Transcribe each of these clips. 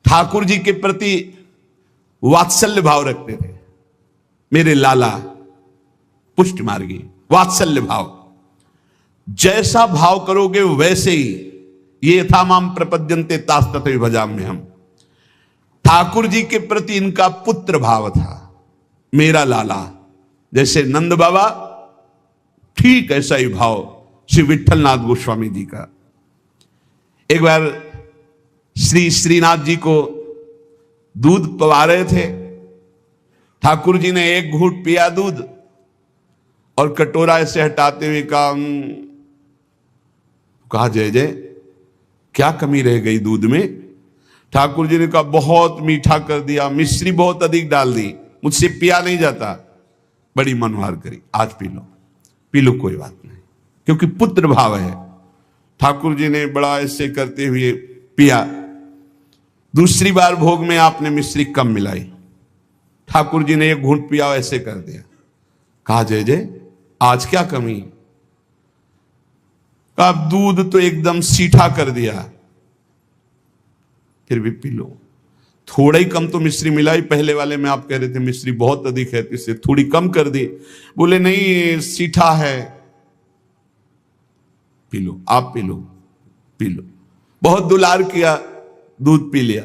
ठाकुर जी के प्रति वात्सल्य भाव रखते थे। मेरे लाला पुष्ट मार्गी, वात्सल्य भाव, जैसा भाव करोगे वैसे ही। ये था माम प्रपद्यन्ते तास्तथ भजाम्य हम। ठाकुर जी के प्रति इनका पुत्र भाव था। मेरा लाला, जैसे नंद बाबा, ठीक ऐसा ही भाव श्री विट्ठलनाथ गोस्वामी जी का। एक बार श्री श्रीनाथ जी को दूध पवा रहे थे। ठाकुर जी ने एक घूंट पिया दूध और कटोरा ऐसे हटाते हुए कहा जय जय, क्या कमी रह गई दूध में? ठाकुर जी ने कहा बहुत मीठा कर दिया, मिश्री बहुत अधिक डाल दी, मुझसे पिया नहीं जाता। बड़ी मनोहार करी, आज पी लो कोई बात नहीं, क्योंकि पुत्र भाव है। ठाकुर जी ने बड़ा ऐसे करते हुए पिया। दूसरी बार भोग में आपने मिश्री कम मिलाई। ठाकुर जी ने एक घूंट पिया, ऐसे कर दिया। कहा जय जय, आज क्या कमी? कहा दूध तो एकदम सीठा कर दिया, फिर भी पी लो। थोड़ा ही कम तो मिश्री मिलाई, पहले वाले में आप कह रहे थे मिश्री बहुत अधिक है, इससे थोड़ी कम कर दी। बोले नहीं सीठा है, पी लो, आप पी लो। बहुत दुलार किया, दूध पी लिया।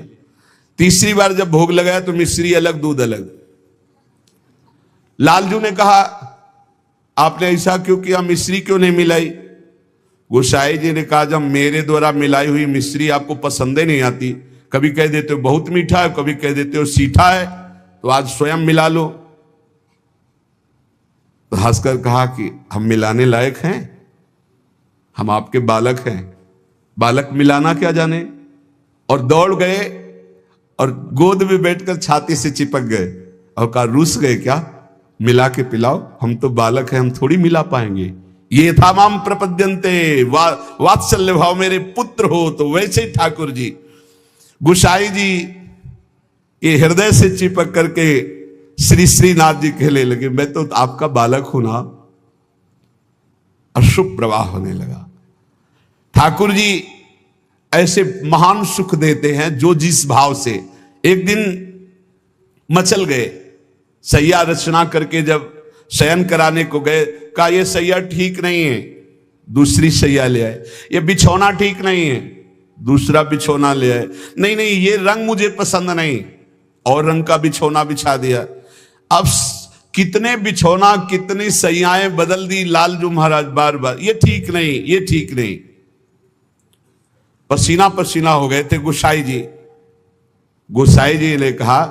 तीसरी बार जब भोग लगाया तो मिश्री अलग दूध अलग। लालजू ने कहा आपने ऐसा क्यों किया, मिश्री क्यों नहीं मिलाई? गोसाई जी ने कहा जब मेरे द्वारा मिलाई हुई मिश्री आपको पसंद ही नहीं आती, कभी कह देते हो बहुत मीठा है, कभी कह देते हो सीठा है, तो आज स्वयं मिला लो। तो हंसकर कहा कि हम मिलाने लायक हैं? हम आपके बालक हैं, बालक मिलाना क्या जाने? और दौड़ गए और गोद में बैठकर छाती से चिपक गए और कहा रूस गए क्या, मिला के पिलाओ, हम तो बालक हैं, हम थोड़ी मिला पाएंगे। ये था माम प्रपद्यन्ते, वात्सल्य भाव, मेरे पुत्र हो। तो वैसे ठाकुर जी, गोसाई जी ये हृदय से चिपक करके श्री श्रीनाथ जी कहने लगे मैं तो आपका बालक हूं ना। अशुभ प्रवाह होने लगा। ठाकुर जी ऐसे महान सुख देते हैं जो जिस भाव से। एक दिन मचल गए, सैया रचना करके जब शयन कराने को गए, कहा यह सैया ठीक नहीं है, दूसरी सैया ले आए। ये बिछौना ठीक नहीं है, दूसरा बिछौना ले आए। नहीं नहीं ये रंग मुझे पसंद नहीं, और रंग का बिछौना बिछा दिया। अब कितने बिछौना कितनी सैयाएं बदल दी लालजू महाराज बार बार, ये ठीक नहीं, ये ठीक नहीं। पसीना पसीना हो गए थे गोसाई जी। गोसाई जी ने कहा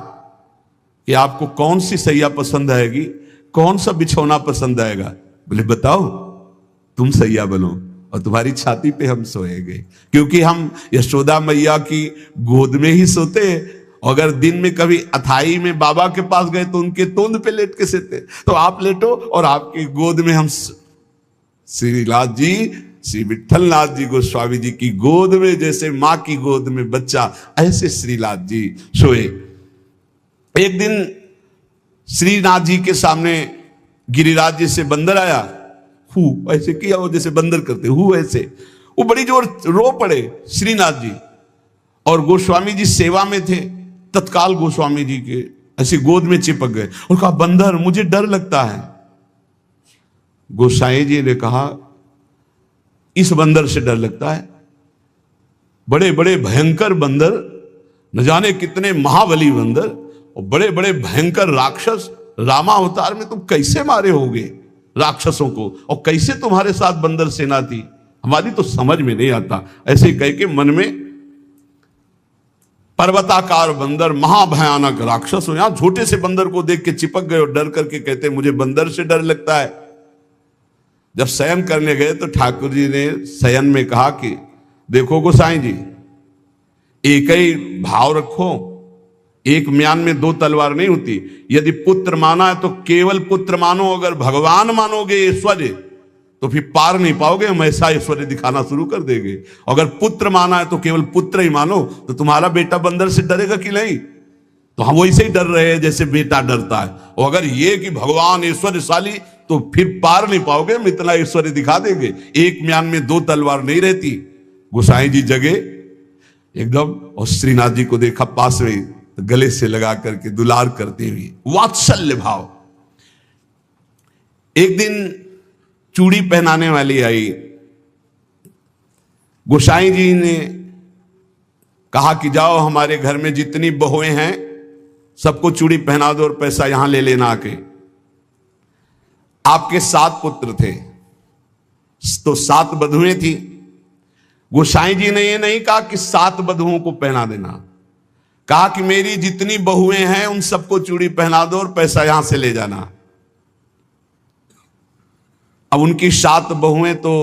कि आपको कौन सी सैया पसंद आएगी, कौन सा बिछौना पसंद आएगा? बोले बताओ, तुम सैया बनो और तुम्हारी छाती पे हम सोएंगे, क्योंकि हम यशोदा मैया की गोद में ही सोते। अगर दिन में कभी अथाई में बाबा के पास गए तो उनके तोंद पे लेट के सोते, तो आप लेटो और आपकी गोद में हम। श्रीनाथ जी, श्री विट्ठलनाथ जी गोस्वामी जी की गोद में जैसे मां की गोद में बच्चा, ऐसे श्रीनाथ जी सोए। एक दिन श्रीनाथ जी के सामने गिरिराज जी से बंदर आया, हु ऐसे किया, वो जैसे बंदर करते हु ऐसे, वो बड़ी जोर रो पड़े श्रीनाथ जी। और गोस्वामी जी सेवा में थे, तत्काल गोस्वामी जी के ऐसे गोद में चिपक गए और कहा बंदर मुझे डर लगता है। गोसाई जी ने कहा इस बंदर से डर लगता है? बड़े बड़े भयंकर बंदर, न जाने कितने महाबली बंदर और बड़े बड़े भयंकर राक्षस, रामावतार में तुम कैसे मारे होगे राक्षसों को, और कैसे तुम्हारे साथ बंदर सेना थी, हमारी तो समझ में नहीं आता। ऐसे कह के मन में पर्वताकार बंदर, महाभयानक राक्षस हो, यहां छोटे से बंदर को देख के चिपक गए और डर करके कहते मुझे बंदर से डर लगता है। जब शयन करने गए तो ठाकुर जी ने शयन में कहा कि देखो गोसाई जी, एक ही भाव रखो, एक म्यान में दो तलवार नहीं होती। यदि पुत्र माना है तो केवल पुत्र मानो, अगर भगवान मानोगे ऐश्वर्य तो फिर पार नहीं पाओगे, हम ऐसा ऐश्वर्य दिखाना शुरू कर देंगे। अगर पुत्र माना है तो केवल पुत्र ही मानो, तो तुम्हारा बेटा बंदर से डरेगा कि नहीं? तो हम वैसे ही डर रहे हैं जैसे बेटा डरता है। और अगर ये कि भगवान ऐश्वर्यशाली, तो फिर पार नहीं पाओगे, हम इतना ऐश्वर्य दिखा देंगे। एक म्यान में दो तलवार नहीं रहती। गोसाई जी जगे, एकदम। और श्रीनाथ जी को देखा पास में, तो गले से लगा करके दुलार करते हुए, वात्सल्य भाव। एक दिन चूड़ी पहनाने वाली आई, गोसाई जी ने कहा कि जाओ हमारे घर में जितनी बहुएं हैं सबको चूड़ी पहना दो और पैसा यहां ले लेना आके। आपके 7 पुत्र थे तो 7 बधुएं थी। गोसाई जी ने यह नहीं कहा कि 7 बधुओं को पहना देना, कहा कि मेरी जितनी बहुएं हैं उन सबको चूड़ी पहना दो और पैसा यहां से ले जाना। अब उनकी 7 बहुएं तो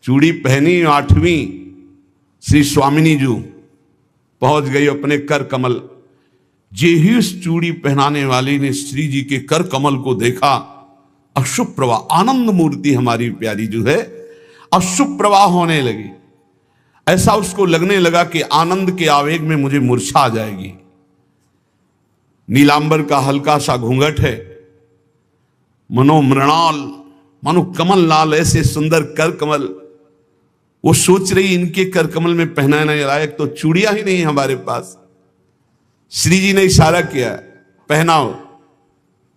चूड़ी पहनी, 8वीं श्री स्वामिनी जी पहुंच गई अपने कर कमल। जे ही उस चूड़ी पहनाने वाली ने श्री जी के कर कमल को देखा, अशुभ प्रवाह, आनंद मूर्ति हमारी प्यारी जो है, अशुभ प्रवाह होने लगी। ऐसा उसको लगने लगा कि आनंद के आवेग में मुझे मूर्छा आ जाएगी। नीलांबर का हल्का सा घूंघट है, मनोमृणाल, मनो कमल लाल, ऐसे सुंदर कर कमल। वो सोच रही इनके कर कमल में पहनाने लायक तो चूड़ियां ही नहीं हमारे पास। श्री जी ने इशारा किया, पहनाओ।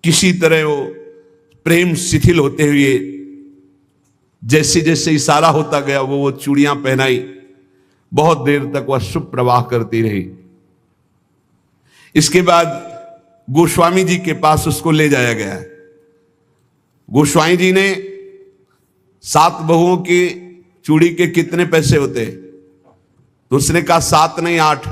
किसी तरह वो प्रेम शिथिल होते हुए जैसे जैसे इशारा होता गया वो चूड़ियां पहनाई। बहुत देर तक वह शुभ प्रवाह करती रही। इसके बाद गोस्वामी जी के पास उसको ले जाया गया। गोस्वामी जी ने 7 बहुओं की चूड़ी के कितने पैसे होते, तो उसने कहा 7 नहीं 8।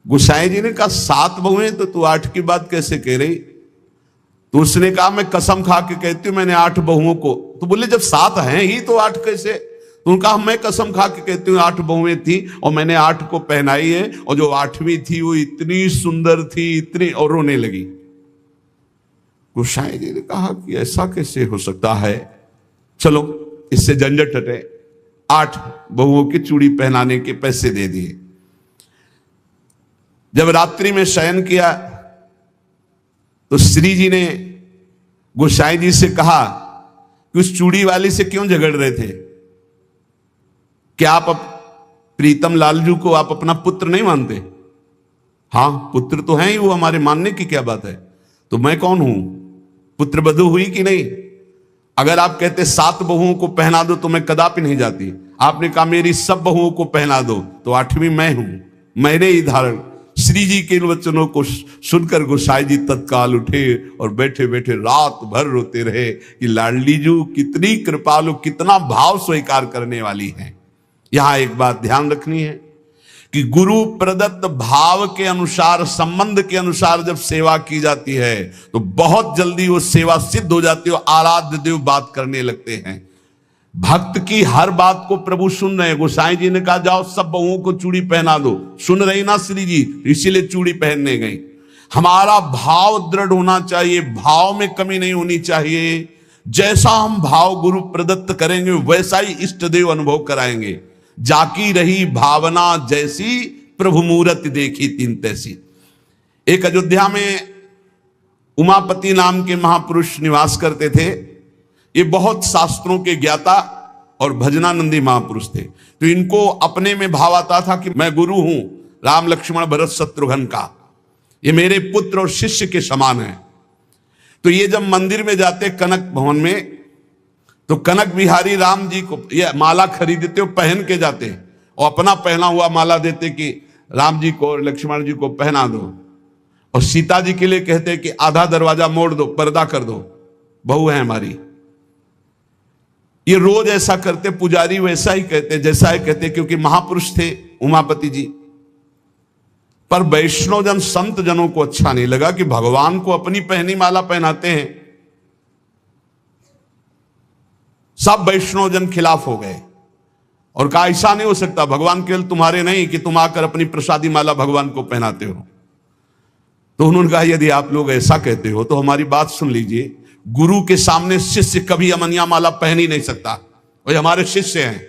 गोसाई जी ने कहा 7 बहुएं तो तू 8 की बात कैसे कह रही? तो उसने कहा मैं कसम खा के कहती हूं मैंने 8 बहुओं को। तो बोले जब 7 हैं ही तो 8 कैसे? तो उनका मैं कसम खा के कहती हूँ 8 बहुएं थी और मैंने 8 को पहनाई है, और जो 8वीं थी वो इतनी सुंदर थी, इतनी, और रोने लगी। गोसाई जी ने कहा कि ऐसा कैसे हो सकता है, चलो इससे झंझट हटे। 8 बहुओं की चूड़ी पहनाने के पैसे दे दिए। जब रात्रि में शयन किया तो श्री जी ने गोसाई जी से कहा कि उस चूड़ी वाली से क्यों झगड़ रहे थे? क्या आप प्रीतम लालजू को आप अपना पुत्र नहीं मानते? हाँ पुत्र तो हैं ही वो, हमारे मानने की क्या बात है। तो मैं कौन हूं, पुत्र बधू हुई कि नहीं? अगर आप कहते 7 बहुओं को पहना दो तो मैं कदापि नहीं जाती। आपने कहा मेरी सब बहुओं को पहना दो, तो 8वीं मैं हूं, मैंने ही धारण। श्री जी के इन वचनों को सुनकर गोसाई जी तत्काल उठे और बैठे बैठे रात भर रोते रहे कि लाडली जू कितनी कृपालु, कितना भाव स्वीकार करने वाली है। यहां एक बात ध्यान रखनी है कि गुरु प्रदत्त भाव के अनुसार, संबंध के अनुसार जब सेवा की जाती है तो बहुत जल्दी वो सेवा सिद्ध हो जाती है, आराध्य देव बात करने लगते हैं। भक्त की हर बात को प्रभु सुन रहे हैं। गोसाई जी ने कहा जाओ सब बहुओं को चूड़ी पहना दो, सुन रही ना श्री जी, इसीलिए चूड़ी पहनने गई। हमारा भाव दृढ़ होना चाहिए, भाव में कमी नहीं होनी चाहिए। जैसा हम भाव गुरु प्रदत्त करेंगे वैसा ही इष्ट देव अनुभव कराएंगे। जाकी रही भावना जैसी, प्रभु मूरत देखी तीन तैसी। एक अयोध्या में उमापति नाम के महापुरुष निवास करते थे। ये बहुत शास्त्रों के ज्ञाता और भजनानंदी महापुरुष थे। तो इनको अपने में भाव आता था कि मैं गुरु हूं, राम लक्ष्मण भरत शत्रुघ्न का, ये मेरे पुत्र और शिष्य के समान है। तो ये जब मंदिर में जाते कनक भवन में, तो कनक बिहारी राम जी को ये माला खरीदते, पहन के जाते और अपना पहना हुआ माला देते कि राम जी को और लक्ष्मण जी को पहना दो, और सीता जी के लिए कहते कि आधा दरवाजा मोड़ दो, पर्दा कर दो, बहू है हमारी। ये रोज ऐसा करते। पुजारी वैसा ही कहते, जैसा ही कहते, क्योंकि महापुरुष थे उमापति जी। पर वैष्णव जन, संत जनों को अच्छा नहीं लगा कि भगवान को अपनी पहनी माला पहनाते हैं। सब वैष्णव जन खिलाफ हो गए और कहा ऐसा नहीं हो सकता, भगवान केवल तुम्हारे नहीं कि तुम आकर अपनी प्रसादी माला भगवान को पहनाते हो। तो उन्होंने कहा यदि आप लोग ऐसा कहते हो तो हमारी बात सुन लीजिए। गुरु के सामने शिष्य कभी अमनिया माला पहन ही नहीं सकता, और हमारे शिष्य हैं।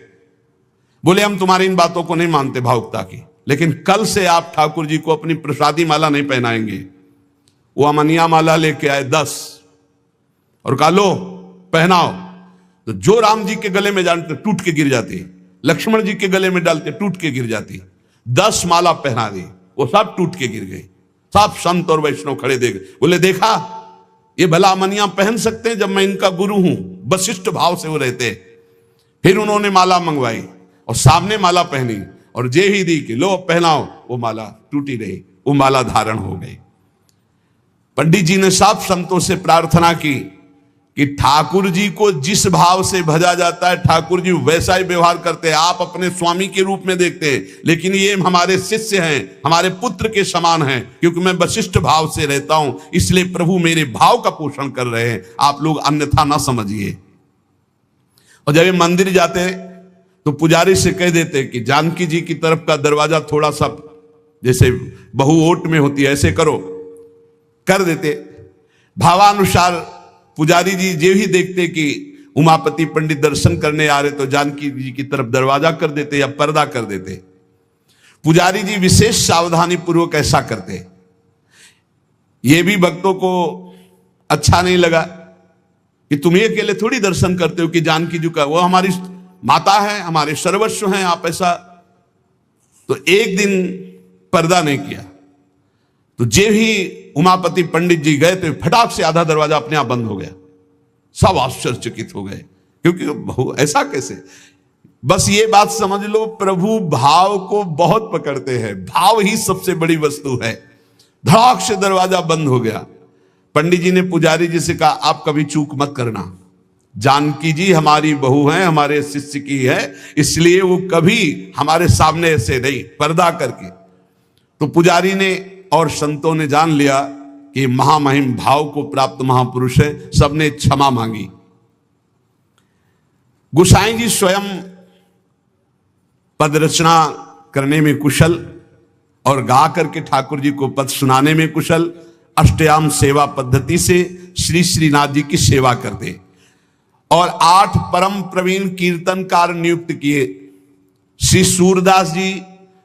बोले हम तुम्हारी इन बातों को नहीं मानते भावुकता की, लेकिन कल से आप ठाकुर जी को अपनी प्रसादी माला नहीं पहनाएंगे। वो अमनिया माला लेके आए 10 और कहा लो पहनाओ। तो जो राम जी के गले में जानते टूट के गिर जाते, लक्ष्मण जी के गले में डालते, टूट के गिर जाती। 10 माला पहना दी, वो सब टूट के गिर गई। सब संत और वैष्णव खड़े देख, बोले देखा ये भला मनिया पहन सकते हैं जब मैं इनका गुरु हूं। वशिष्ठ भाव से वो रहते। फिर उन्होंने माला मंगवाई और सामने माला पहनी और जे ही दी कि लो पहनाओ, वो माला टूटी रही, वो माला धारण हो गई। पंडित जी ने सब संतों से प्रार्थना की कि ठाकुर जी को जिस भाव से भजा जाता है ठाकुर जी वैसा ही व्यवहार करते हैं। आप अपने स्वामी के रूप में देखते हैं, लेकिन ये हमारे शिष्य हैं, हमारे पुत्र के समान हैं, क्योंकि मैं वशिष्ठ भाव से रहता हूं, इसलिए प्रभु मेरे भाव का पोषण कर रहे हैं, आप लोग अन्यथा ना समझिए। और जब ये मंदिर जाते तो पुजारी से कह देते कि जानकी जी की तरफ का दरवाजा थोड़ा सा जैसे बहु ओट में होती है ऐसे करो, कर देते। भावानुसार पुजारी जी जो ही देखते कि उमापति पंडित दर्शन करने आ रहे तो जानकी जी की तरफ दरवाजा कर देते या पर्दा कर देते। पुजारी जी विशेष सावधानी पूर्वक ऐसा करते। ये भी भक्तों को अच्छा नहीं लगा कि तुम ही अकेले थोड़ी दर्शन करते हो कि जानकी जी का, वो हमारी माता है, हमारे सर्वस्व हैं, आप ऐसा। तो एक दिन पर्दा नहीं किया, तो जे ही उमापति पंडित जी गए तो फटाक से आधा दरवाजा अपने आप बंद हो गया। सब आश्चर्यचकित हो गए, क्योंकि ऐसा कैसे। बस ये बात समझ लो, प्रभु भाव को बहुत पकड़ते हैं, भाव ही सबसे बड़ी वस्तु है। धड़ाक से दरवाजा बंद हो गया। पंडित जी ने पुजारी जी से कहा आप कभी चूक मत करना, जानकी जी हमारी बहू हैं, हमारे शिष्य की है, इसलिए वो कभी हमारे सामने ऐसे नहीं, पर्दा करके। तो पुजारी ने और संतों ने जान लिया कि महामहिम भाव को प्राप्त महापुरुष है, सबने क्षमा मांगी। गोसाई जी स्वयं पद रचना करने में कुशल और गा करके ठाकुर जी को पद सुनाने में कुशल। अष्टयाम सेवा पद्धति से श्री श्रीनाथ जी की सेवा करते और 8 परम प्रवीण कीर्तनकार नियुक्त किए। श्री सूरदास जी,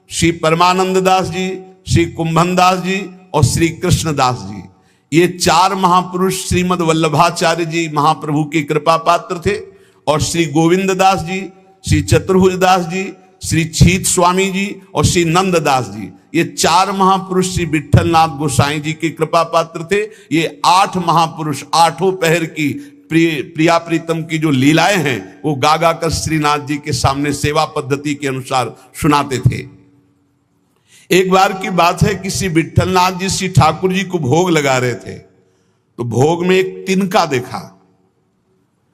श्री परमानंद दास जी, श्री कुंभन दास जी और श्री कृष्णदास जी, ये 4 महापुरुष श्रीमद वल्लभाचार्य जी महाप्रभु की कृपा पात्र थे। और श्री गोविंद दास जी, श्री चतुर्भुज दास जी, श्री छीत स्वामी जी और श्री नंददास जी, ये 4 महापुरुष श्री विट्ठलनाथ गोसाई जी की कृपा पात्र थे। ये 8 महापुरुष 8 पहर की प्रिया प्रीतम की जो लीलाएं हैं वो गा गा कर श्रीनाथ जी के सामने सेवा पद्धति के अनुसार सुनाते थे। एक बार की बात है, किसी विट्ठलनाथ जी श्री ठाकुर जी को भोग लगा रहे थे, तो भोग में एक तिनका देखा।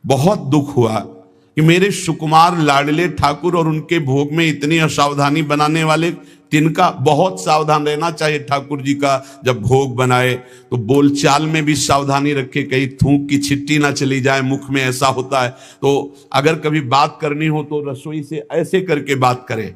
बहुत दुख हुआ कि मेरे सुकुमार लाडले ठाकुर और उनके भोग में इतनी असावधानी बनाने वाले तिनका। बहुत सावधान रहना चाहिए ठाकुर जी का, जब भोग बनाए तो बोलचाल में भी सावधानी रखे, कहीं थूक की छिट्टी ना चली जाए मुख में, ऐसा होता है। तो अगर कभी बात करनी हो तो रसोई से ऐसे करके बात करे,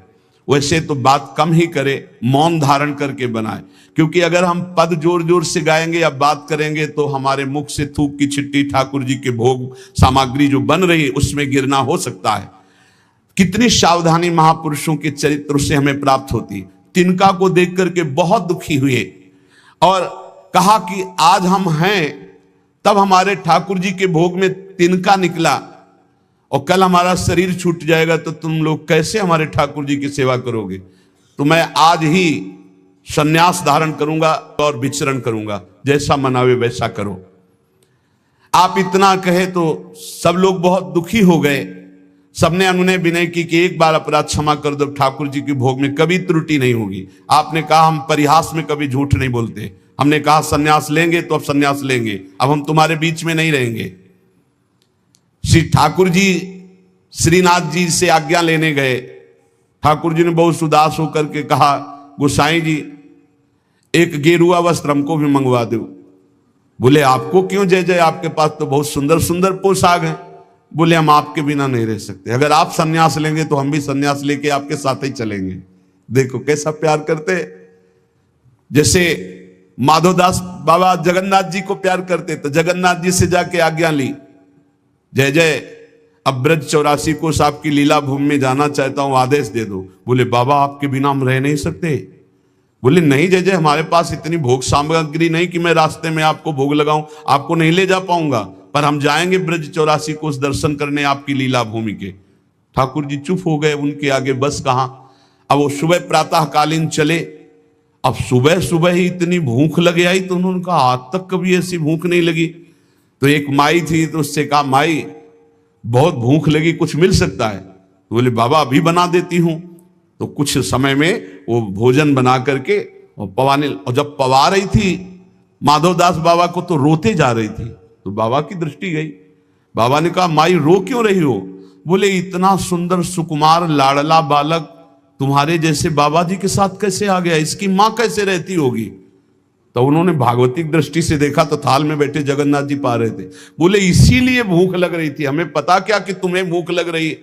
वैसे तो बात कम ही करे, मौन धारण करके बनाए। क्योंकि अगर हम पद जोर जोर से गाएंगे या बात करेंगे तो हमारे मुख से थूक की छिट्टी ठाकुर जी के भोग सामग्री जो बन रही है उसमें गिरना हो सकता है। कितनी सावधानी महापुरुषों के चरित्र से हमें प्राप्त होती। तिनका को देख करके बहुत दुखी हुए और कहा कि आज हम हैं, तब हमारे ठाकुर जी के भोग में तिनका निकला और कल हमारा शरीर छूट जाएगा तो तुम लोग कैसे हमारे ठाकुर जी की सेवा करोगे। तो मैं आज ही संन्यास धारण करूंगा और विचरण करूंगा, जैसा मनावे वैसा करो। आप इतना कहे तो सब लोग बहुत दुखी हो गए। सबने अनुनय विनय की कि एक बार अपराध क्षमा कर दो, ठाकुर जी के भोग में कभी त्रुटि नहीं होगी। आपने कहा हम परिहास में कभी झूठ नहीं बोलते। हमने कहा संन्यास लेंगे तो अब संन्यास लेंगे, अब हम तुम्हारे बीच में नहीं रहेंगे। श्री ठाकुर जी श्रीनाथ जी से आज्ञा लेने गए। ठाकुर जी ने बहुत उदास होकर के कहा, गोसाई जी एक गेरुआ वस्त्र हमको भी मंगवा दो। बोले आपको क्यों जय जय, आपके पास तो बहुत सुंदर सुंदर पोशाक हैं। बोले हम आपके बिना नहीं रह सकते, अगर आप सन्यास लेंगे तो हम भी सन्यास लेके आपके साथ ही चलेंगे। देखो कैसा प्यार करते, जैसे माधोदास बाबा जगन्नाथ जी को प्यार करते तो जगन्नाथ जी से जाके आज्ञा ली, जय जय अब ब्रज 84 कोस आपकी लीला भूमि में जाना चाहता हूं, आदेश दे दो। बोले बाबा आपके बिना हम रह नहीं सकते। बोले नहीं जय जय, हमारे पास इतनी भोग सामग्री नहीं कि मैं रास्ते में आपको भोग लगाऊं, आपको नहीं ले जा पाऊंगा, पर हम जाएंगे ब्रज 84 कोस दर्शन करने आपकी लीला भूमि के। ठाकुर जी चुप हो गए, उनके आगे बस कहां। अब वो सुबह प्रातःकालीन चले। अब सुबह सुबह ही इतनी भूख लगे आई, तो उन्होंने कहा आज तक कभी ऐसी भूख नहीं लगी। तो एक माई थी, तो उससे कहा माई बहुत भूख लगी, कुछ मिल सकता है? तो बोले बाबा अभी बना देती हूं। तो कुछ समय में वो भोजन बना करके और पवाने, और जब पवा रही थी माधवदास बाबा को तो रोते जा रही थी। तो बाबा की दृष्टि गई। बाबा ने कहा माई रो क्यों रही हो? बोले इतना सुंदर सुकुमार लाडला बालक तुम्हारे जैसे बाबा जी के साथ कैसे आ गया, इसकी मां कैसे रहती होगी? तो उन्होंने भागवतिक दृष्टि से देखा तो थाल में बैठे जगन्नाथ जी पा रहे थे। बोले इसीलिए भूख लग रही थी, हमें पता क्या कि तुम्हें भूख लग रही है,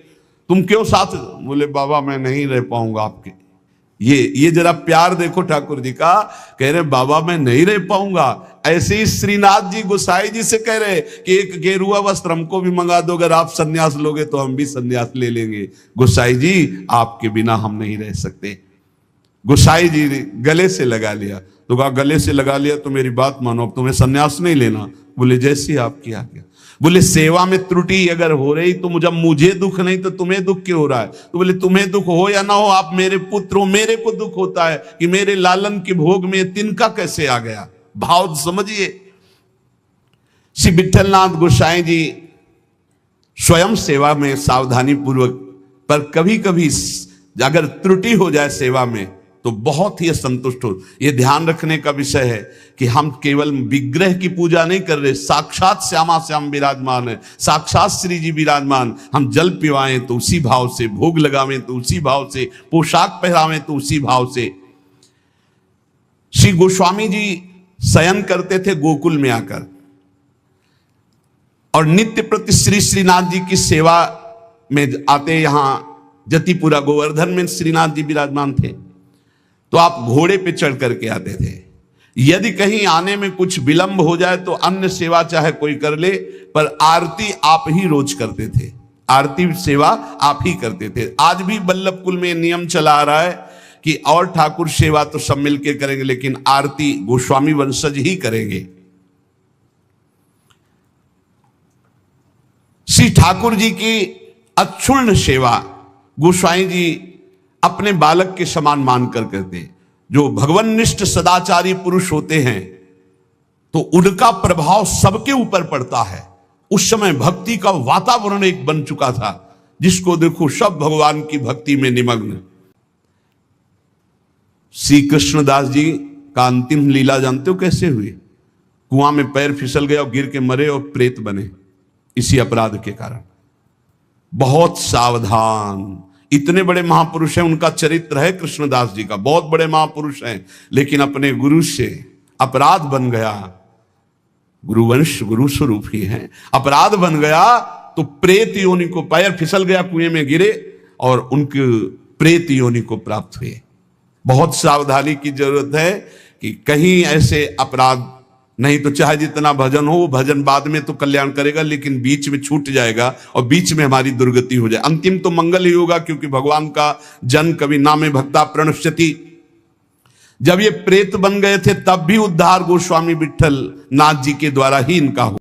तुम क्यों साथ? बोले बाबा मैं नहीं रह पाऊंगा आपके। ये जरा प्यार देखो ठाकुर जी का। कह रहे बाबा मैं नहीं रह पाऊंगा। ऐसे ही श्रीनाथ जी गोसाई जी से कह रहे कि एक गेरुआ वस्त्र हमको भी मंगा दो, अगर आप सन्यास लोगे तो हम भी सन्यास ले लेंगे। गोसाई जी आपके बिना हम नहीं रह सकते। गोसाई जी ने गले से लगा लिया। तो कहा गले से लगा लिया तो मेरी बात मानो, अब तुम्हें सन्यास नहीं लेना। बोले जैसी आपकी आज्ञा। बोले सेवा में त्रुटि अगर हो रही तो मुझे दुख नहीं तो तुम्हें दुख क्यों हो रहा है? तो बोले तुम्हें दुख हो या ना हो, आप मेरे पुत्र हो, मेरे को दुख होता है कि मेरे लालन के भोग में तिनका कैसे आ गया। भाव समझिए। श्री विठलनाथ गोसाई जी स्वयं सेवा में सावधानी पूर्वक, पर कभी कभी अगर त्रुटि हो जाए सेवा में तो बहुत ही असंतुष्ट हो। यह ध्यान रखने का विषय है कि हम केवल विग्रह की पूजा नहीं कर रहे, साक्षात श्यामा श्याम विराजमान है, साक्षात श्री जी विराजमान। हम जल पिवाएं तो उसी भाव से, भोग लगावें तो उसी भाव से, पोशाक पहरावें तो उसी भाव से। श्री गोस्वामी जी शयन करते थे गोकुल में आकर, और नित्य प्रति श्री श्रीनाथ जी की सेवा में आते। यहां जतिपुरा गोवर्धन में श्रीनाथ जी विराजमान थे, तो आप घोड़े पे चढ़ करके आते थे। यदि कहीं आने में कुछ विलंब हो जाए तो अन्य सेवा चाहे कोई कर ले, पर आरती आप ही रोज करते थे, आरती सेवा आप ही करते थे। आज भी बल्लभ कुल में नियम चला आ रहा है कि और ठाकुर सेवा तो सब मिलकर करेंगे, लेकिन आरती गोस्वामी वंशज ही करेंगे। श्री ठाकुर जी की अक्षुण्ण सेवा गोस्वामी जी अपने बालक के समान मानकर करते। जो भगवन्निष्ठ सदाचारी पुरुष होते हैं तो उनका प्रभाव सबके ऊपर पड़ता है। उस समय भक्ति का वातावरण एक बन चुका था, जिसको देखो सब भगवान की भक्ति में निमग्न। श्री कृष्णदास जी का अंतिम लीला जानते हो कैसे हुई? कुआं में पैर फिसल गया और गिर के मरे और प्रेत बने, इसी अपराध के कारण। बहुत सावधान। इतने बड़े महापुरुष हैं, उनका चरित्र है कृष्णदास जी का, बहुत बड़े महापुरुष हैं, लेकिन अपने गुरु से अपराध बन गया। गुरुवंश गुरु स्वरूप ही है, अपराध बन गया तो प्रेत योनि को, पैर फिसल गया, कुएं में गिरे और उनके प्रेत योनि को प्राप्त हुए। बहुत सावधानी की जरूरत है कि कहीं ऐसे अपराध नहीं तो चाहे जितना भजन हो, भजन बाद में तो कल्याण करेगा, लेकिन बीच में छूट जाएगा और बीच में हमारी दुर्गति हो जाए। अंतिम तो मंगल ही होगा, क्योंकि भगवान का जन कवि नामे भक्ता प्रणश्यति। जब ये प्रेत बन गए थे तब भी उद्धार गोस्वामी विठल नाथ जी के द्वारा ही इनका हुआ।